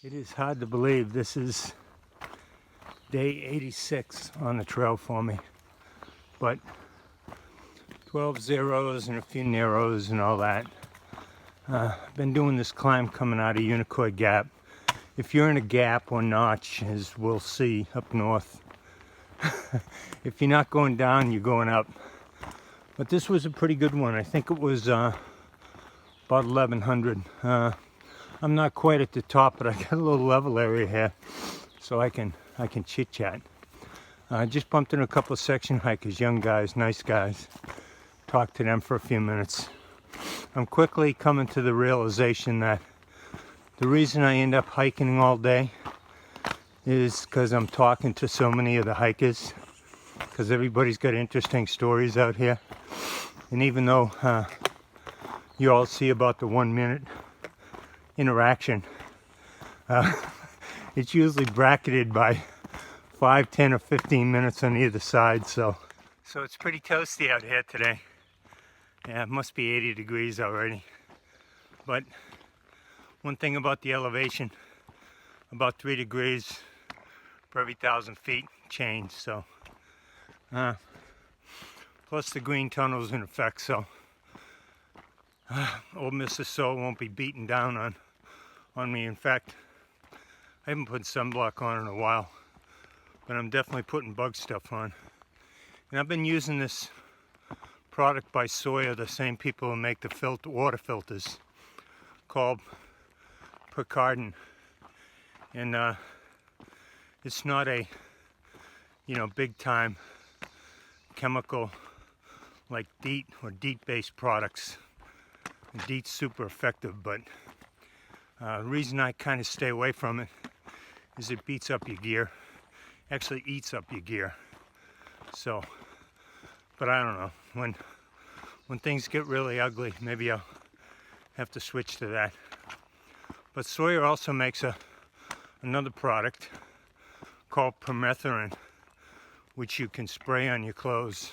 It is hard to believe this is day 86 on the trail for me, but 12 zeros and a few narrows and all that. I've been doing this climb coming out of Unicoi Gap. If you're in a gap or notch, as we'll see up north, if you're not going down, you're going up. But this was a pretty good one. I think it was about 1100. I'm not quite at the top, but I got a little level area here, so I can chit chat. I just bumped into a couple of section hikers, young guys, nice guys. Talked to them for a few minutes. I'm quickly coming to the realization that the reason I end up hiking all day is because I'm talking to so many of the hikers, because everybody's got interesting stories out here. And even though you all see about the 1 minute interaction, it's usually bracketed by 5, 10, or 15 minutes on either side. So it's pretty toasty out here today. Yeah, it must be 80 degrees already. But one thing about the elevation, about 3 degrees for every 1,000 feet change. So plus the green tunnel's in effect, so old Mr. So won't be beaten down on me. In fact, I haven't put sunblock on in a while, but I'm definitely putting bug stuff on. And I've been using this product by Sawyer, the same people who make the water filters, called Percardin. And it's not a, big time chemical like DEET or DEET-based products. DEET's super effective, but the reason I kind of stay away from it is it beats up your gear, actually eats up your gear. So, but I don't know, when things get really ugly, maybe I'll have to switch to that. But Sawyer also makes another product called permethrin, which you can spray on your clothes,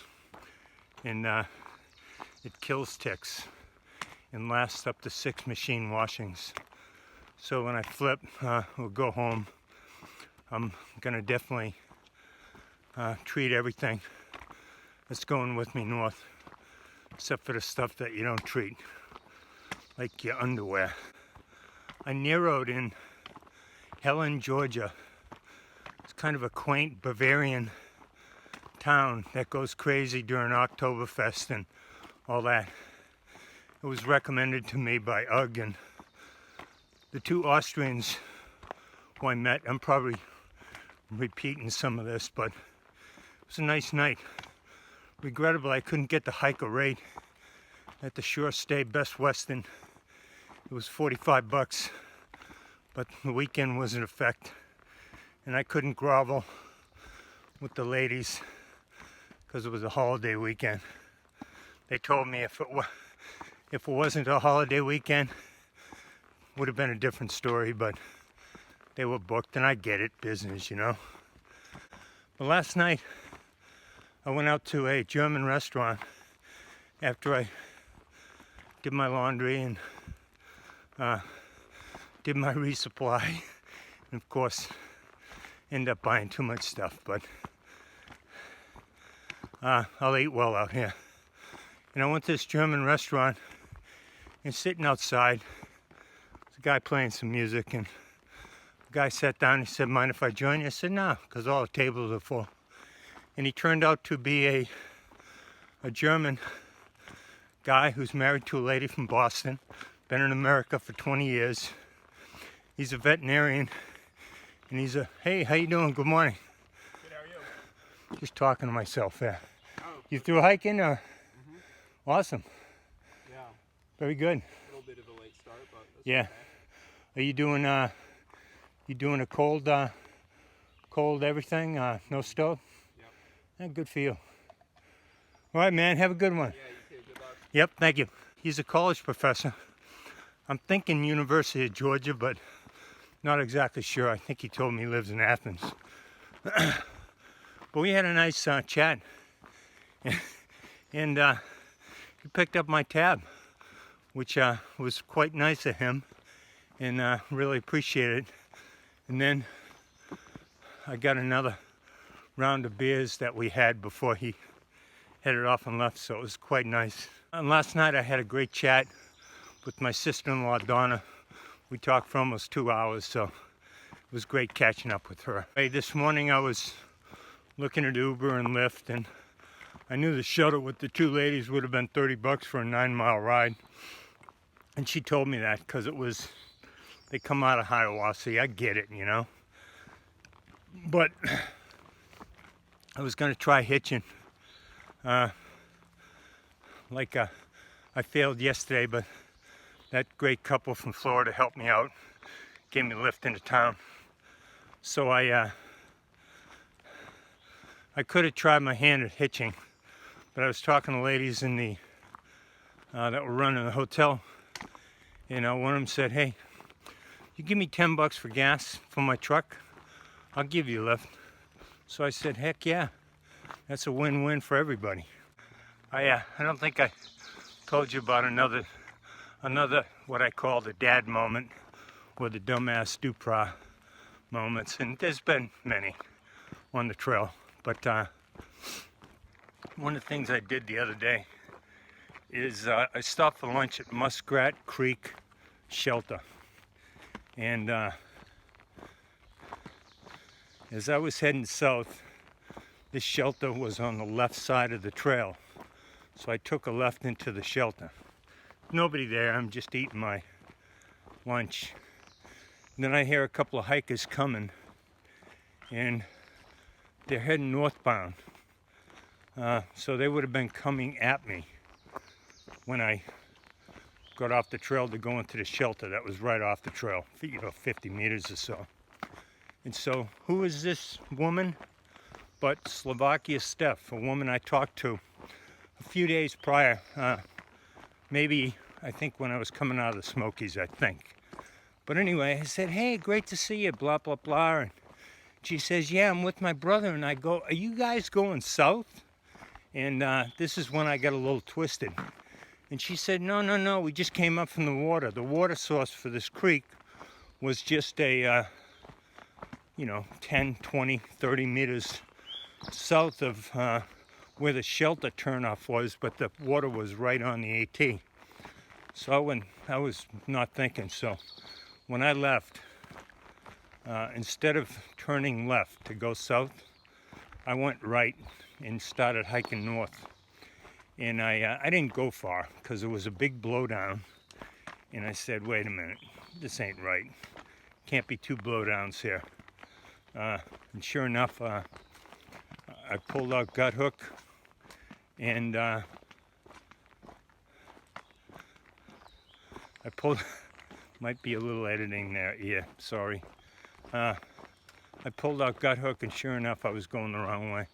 and it kills ticks and lasts up to 6 machine washings. So when I flip or go home, I'm gonna definitely treat everything that's going with me north, except for the stuff that you don't treat, like your underwear. I narrowed in Helen, Georgia. It's kind of a quaint Bavarian town that goes crazy during Oktoberfest and all that. It was recommended to me by Ugg and the 2 Austrians who I met. I'm probably repeating some of this, but it was a nice night. Regrettable I couldn't get the hike a rate at the Shore Stay Best Western. It was $45, but the weekend was in effect, and I couldn't grovel with the ladies because it was a holiday weekend. They told me if it wasn't a holiday weekend, it would have been a different story, but they were booked, and I get it, business, But last night, I went out to a German restaurant after I did my laundry and did my resupply, and of course, end up buying too much stuff, but I'll eat well out here. And I went to this German restaurant, and sitting outside, there's a guy playing some music, and the guy sat down and he said, "Mind if I join you?" I said, "No," because all the tables are full. And he turned out to be a German guy who's married to a lady from Boston, been in America for 20 years. He's a veterinarian, and he's hey, how you doing? Good morning. Good, how are you? Just talking to myself there. Oh. You through hiking or? Mm-hmm. Awesome. Yeah. Very good. A little bit of a late start, but that's yeah. Okay. Are you doing a cold everything? No stove? Yep. Yeah, good for you. All right, man. Have a good one. Yeah, you too. Good luck. Yep, thank you. He's a college professor. I'm thinking University of Georgia, but not exactly sure. I think he told me he lives in Athens. But we had a nice chat. And he picked up my tab, which was quite nice of him, and really appreciate it. And then I got another round of beers that we had before he headed off and left, so it was quite nice. And last night I had a great chat with my sister-in-law Donna. We talked for almost 2 hours, so it was great catching up with her. Hey, this morning I was looking at Uber and Lyft, and I knew the shuttle with the two ladies would have been $30 for a 9-mile ride. And she told me that because they come out of Hiawassee. I get it, you know. But I was going to try hitching. I failed yesterday, but that great couple from Florida helped me out, gave me a lift into town. So I could have tried my hand at hitching, but I was talking to ladies in the that were running the hotel, and one of them said, "Hey, you give me $10 for gas for my truck, I'll give you a lift." So I said, "Heck yeah, that's a win-win for everybody." I don't think I told you about another what I call the dad moment, or the dumbass Dupra moments, and there's been many on the trail. But one of the things I did the other day is I stopped for lunch at Muskrat Creek Shelter. And as I was heading south, this shelter was on the left side of the trail. So I took a left into the shelter. Nobody there, I'm just eating my lunch. And then I hear a couple of hikers coming, and they're heading northbound. So they would have been coming at me when I got off the trail to go into the shelter that was right off the trail, 50 meters or so. And so, who is this woman but Slovakia Steph, a woman I talked to a few days prior, maybe, I think when I was coming out of the Smokies, I think. But anyway, I said, "Hey, great to see you, blah, blah, blah." And she says, "Yeah, I'm with my brother." And I go, "Are you guys going south?" And this is when I got a little twisted. And she said, no, we just came up from the water. The water source for this creek was just a, 10, 20, 30 meters south of where the shelter turnoff was, but the water was right on the AT. So I was not thinking. So when I left, instead of turning left to go south, I went right and started hiking north. And I didn't go far because it was a big blowdown. And I said, "Wait a minute, this ain't right. Can't be two blowdowns here." And sure enough, I pulled out gut hook, and might be a little editing there, yeah, sorry. I pulled out gut hook, and sure enough, I was going the wrong way.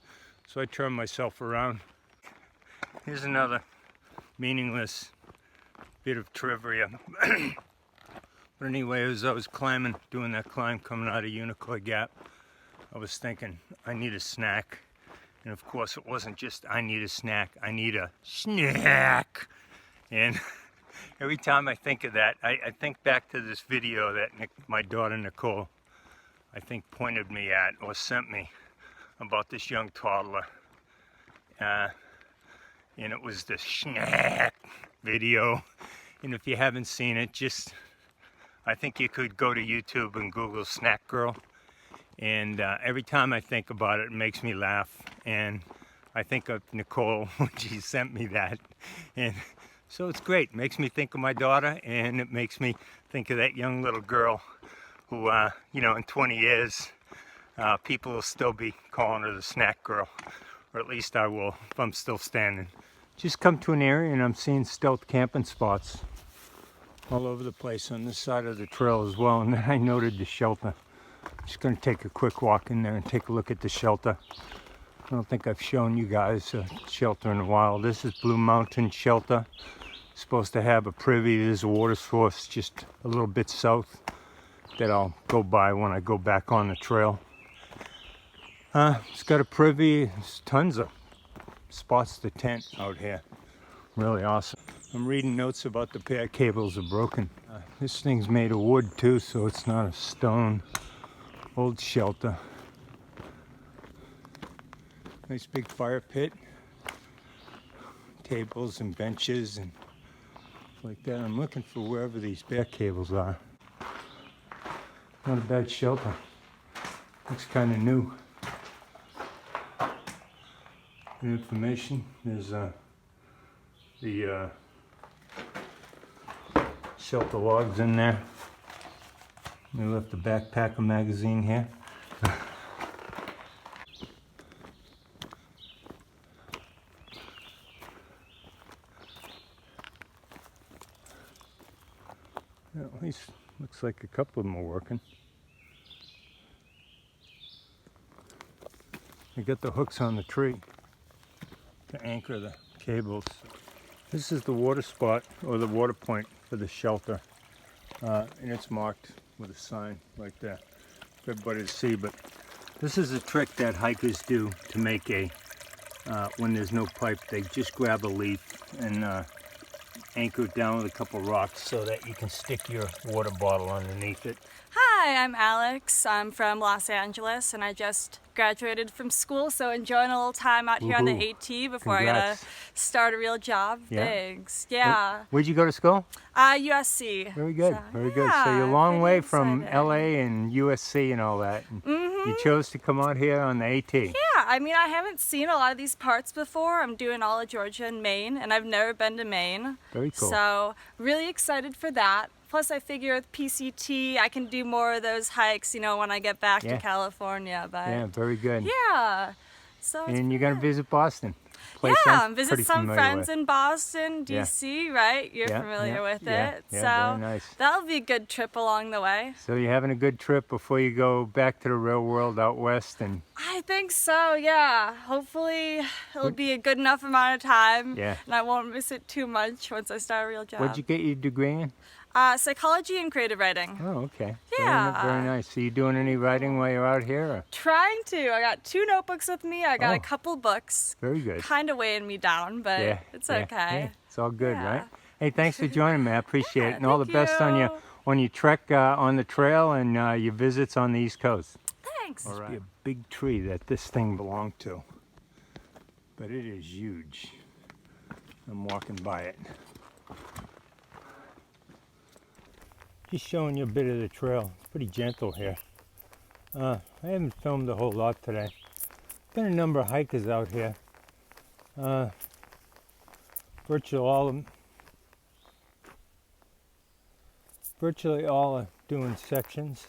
So I turned myself around. Here's another meaningless bit of trivia. But anyway, as I was climbing, doing that climb coming out of Unicoi Gap, I was thinking, I need a snack. And of course, it wasn't just I need a snack, I need a snack. And every time I think of that, I think back to this video that my daughter Nicole, I think, pointed me at or sent me about this young toddler. And it was the snack video. And if you haven't seen it, I think you could go to YouTube and Google Snack Girl. And every time I think about it, it makes me laugh. And I think of Nicole when she sent me that. And so it's great. It makes me think of my daughter, and it makes me think of that young little girl who, in 20 years, people will still be calling her the Snack Girl. Or at least I will if I'm still standing. Just come to an area and I'm seeing stealth camping spots all over the place on this side of the trail as well. And then I noted the shelter. Just going to take a quick walk in there and take a look at the shelter. I don't think I've shown you guys a shelter in a while. This is Blue Mountain Shelter. It's supposed to have a privy. There's a water source just a little bit south that I'll go by when I go back on the trail. It's got a privy. There's tons of spots to tent out here. Really awesome. I'm reading notes about the cables are broken. This thing's made of wood too, so it's not a stone old shelter. Nice big fire pit. Tables and benches and like that. I'm looking for wherever these bear cables are. Not a bad shelter. Looks kind of new. Good information. There's the shelter logs in there. We left the Backpacker magazine here. Well, at least looks like a couple of them are working. We got the hooks on the tree to anchor the cables. This is the water spot, or the water point for the shelter. And it's marked with a sign like that for everybody to see. But this is a trick that hikers do to make a, when there's no pipe, they just grab a leaf and anchor it down with a couple rocks so that you can stick your water bottle underneath it. Hi, I'm Alex. I'm from Los Angeles and I just graduated from school, so enjoying a little time out here on the AT before I gotta start a real job. Yeah. Thanks. Yeah. Where'd you go to school? USC. Very good, So, very good. So you're a yeah, long way pretty from excited. LA and USC and all that. And you chose to come out here on the AT. Yeah, I mean, I haven't seen a lot of these parts before. I'm doing all of Georgia and Maine, and I've never been to Maine. Very cool. So, really excited for that. Plus, I figure with PCT, I can do more of those hikes, you know, when I get back to California. But Yeah, very good. yeah. So it's And you're pretty going to good. visit Boston. Place Yeah, I'm visit pretty some familiar friends with. in Boston, Yeah. DC, right? You're Yeah, familiar yeah, with yeah, it. yeah, So very nice. that'll be a good trip along the way. So you're having a good trip before you go back to the real world out west, and I think so, yeah. Hopefully it'll be a good enough amount of time. Yeah. And I won't miss it too much once I start a real job. what'd you get your degree in? Psychology and creative writing. Oh, okay. Yeah. Very nice. So you doing any writing while you're out here? Or? Trying to. I got 2 notebooks with me. I got Oh. a couple books. Very good. Kind of weighing me down, but Yeah, it's yeah, okay. yeah. It's all good, Yeah. right? Hey, thanks for joining me. I appreciate it, Yeah, and all the thank best on you. your trek on the trail and your visits on the East Coast. Thanks. All right. Be a big tree that this thing belonged to, but it is huge. I'm walking by it. Just showing you a bit of the trail. It's pretty gentle here. I haven't filmed a whole lot today. Been a number of hikers out here. Virtually all are doing sections,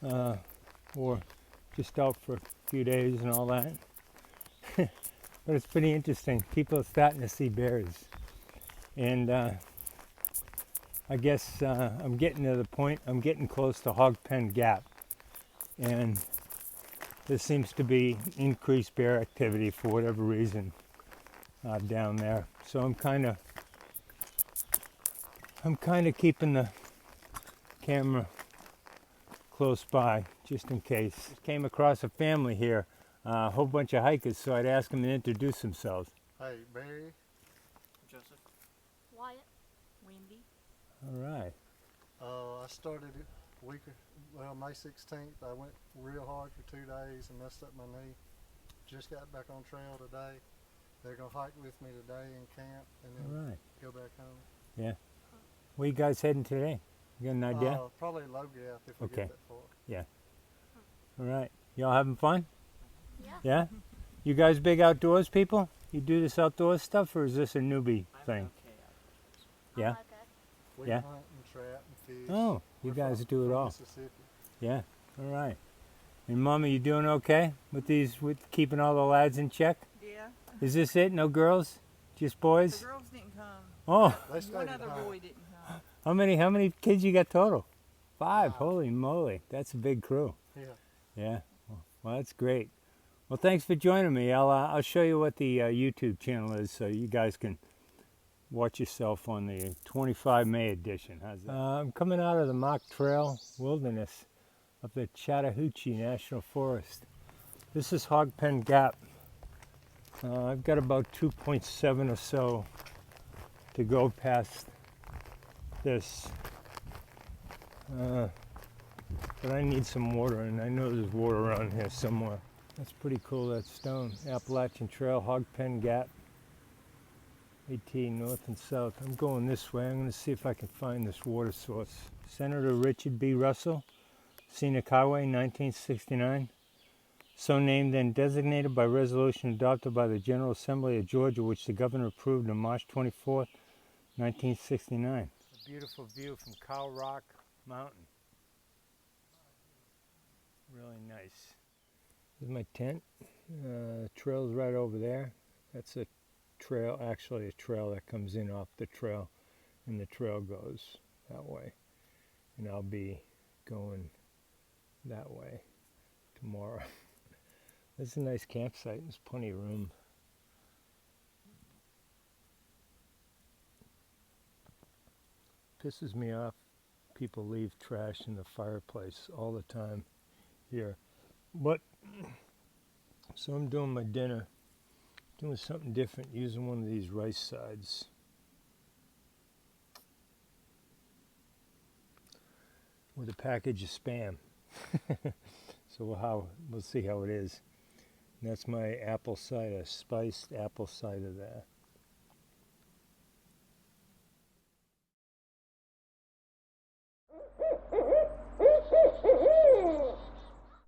or just out for a few days and all that. But it's pretty interesting. People are starting to see bears, and I guess I'm getting to the point. I'm getting close to Hog Pen Gap, and there seems to be increased bear activity for whatever reason down there. So I'm kind of keeping the camera close by just in case. Came across a family here, a whole bunch of hikers, so I'd ask them to introduce themselves. Hey, Barry. Joseph. Wyatt. Wendy. All right. I started it May 16th. I went real hard for 2 days and messed up my knee. Just got back on trail today. They're gonna hike with me today in camp and then All right. go back home. Yeah. Where you guys heading today? You got an idea? Probably low gap if we Okay. get that far. All right. Y'all having fun? Yeah. Yeah? You guys big outdoors people? You do this outdoors stuff, or is this a newbie thing? Yeah? We Yeah. hunt and trap and fish. Oh, you We're guys from- do it from all. Mississippi. Yeah. All right. And Mama, you doing okay with keeping all the lads in check? Yeah, Is this it? No girls? Just the boys? girls didn't come. Oh, They stayed One at other home. boy didn't come. how many kids you got total? 5. 5. Holy moly. That's a big crew. Yeah. Yeah. Well, that's great. Well, thanks for joining me. I'll show you what the YouTube channel is so you guys can watch yourself on the 25 May edition. How's that? I'm coming out of the Mock Trail Wilderness of the Chattahoochee National Forest. This is Hog Pen Gap. I've got about 2.7 or so to go past this. but I need some water, and I know there's water around here somewhere. That's pretty cool, that stone. Appalachian Trail, Hog Pen Gap, AT north and south. I'm going this way. I'm going to see if I can find this water source. Senator Richard B. Russell, Scenic Highway, 1969. So named and designated by resolution adopted by the General Assembly of Georgia, which the governor approved on March 24th, 1969. A beautiful view from Cow Rock Mountain. Really nice. This is my tent. Trail's right over there. That's a trail, actually a trail that comes in off the trail, and the trail goes that way. And I'll be going that way tomorrow. This is a nice campsite. There's plenty of room. Pisses me off. People leave trash in the fireplace all the time here. But, so I'm doing my dinner, doing something different, using one of these rice sides. With a package of Spam. So we'll see how it is. And that's my apple cider, spiced apple cider there.